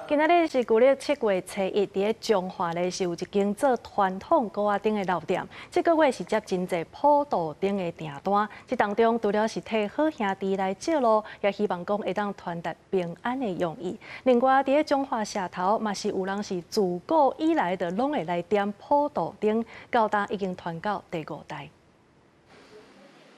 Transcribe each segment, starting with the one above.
今仔日是旧历7月初1，伫中华咧是有一间做传统糕仔丁的老店。这个月是接真侪普渡丁的订单，这当中除了是替好兄弟来借路，也希望讲会当传达平安的用意。另外，伫中华社头嘛是有人是自古以来的拢会来点普渡丁，到今已经传到第5代。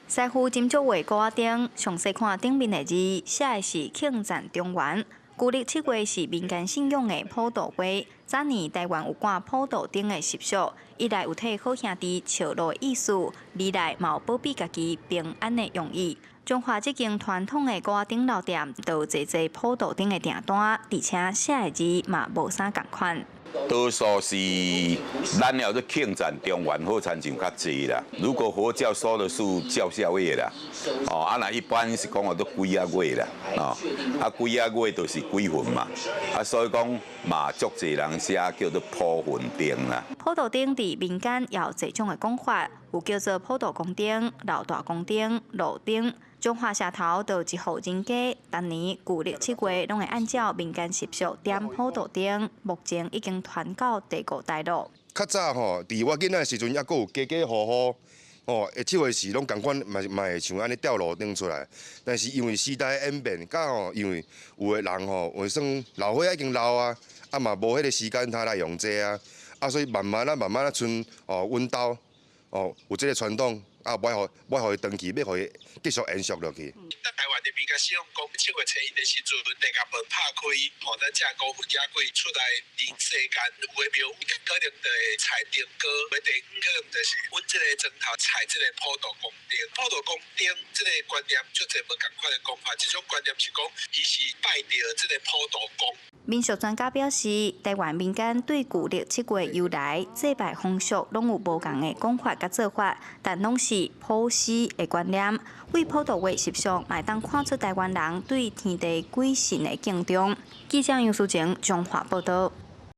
师傅斟酌画糕仔丁，详细看顶面的字，写的是庆赞中原。旧历7月是民间信仰的普渡月，早年台湾有挂普渡丁的习俗，一来有替好兄弟笑路的意思，二来嘛有保庇家己平安的用意。中华这间传统的糕仔丁老店，都有侪侪普渡丁的订单，而且写的字嘛无啥共款。多数是咱了做庆赞中原好餐就较济啦。如果佛教说的是教孝月啦，那一般是讲都几啊月啦，几啊月就是几份嘛，所以讲嘛足济人写叫做普份丁啦。普渡丁伫民间也有侪种的讲法，有叫做普渡公丁、老大公丁、路丁。中华社头就有一户人家，当年旧历7月拢会按照民间习俗点普渡丁，目前已经传到第5代咯。较早伫我囡仔时阵，还佫有家家户户这回是拢共款，嘛会像安尼吊路顶出来。但是因为时代演变，因为有的人话算老岁已经老啊，嘛无迄个时间他来用这啊，所以慢慢啊，剩阮兜有这个传统。我互伊长期，要互伊继续延续落去。台湾的民间信仰讲7月初1的时阵，地甲门拍开，咱这高分野鬼出来人世间，有的庙可能就会采丁糕，第5可能就是阮这个砖头采这个普渡公丁。普渡公丁这个观念，足侪无共款的讲法。一种观念是讲，伊是拜着这个普渡公。民俗专家表示，台湾民间对旧历7月由来祭拜风俗，拢有无共的讲法甲做法，但拢是普施的观念。为普渡月习俗，嘛当看出台湾人对天地鬼神的敬重。记者杨淑晴，中华报道。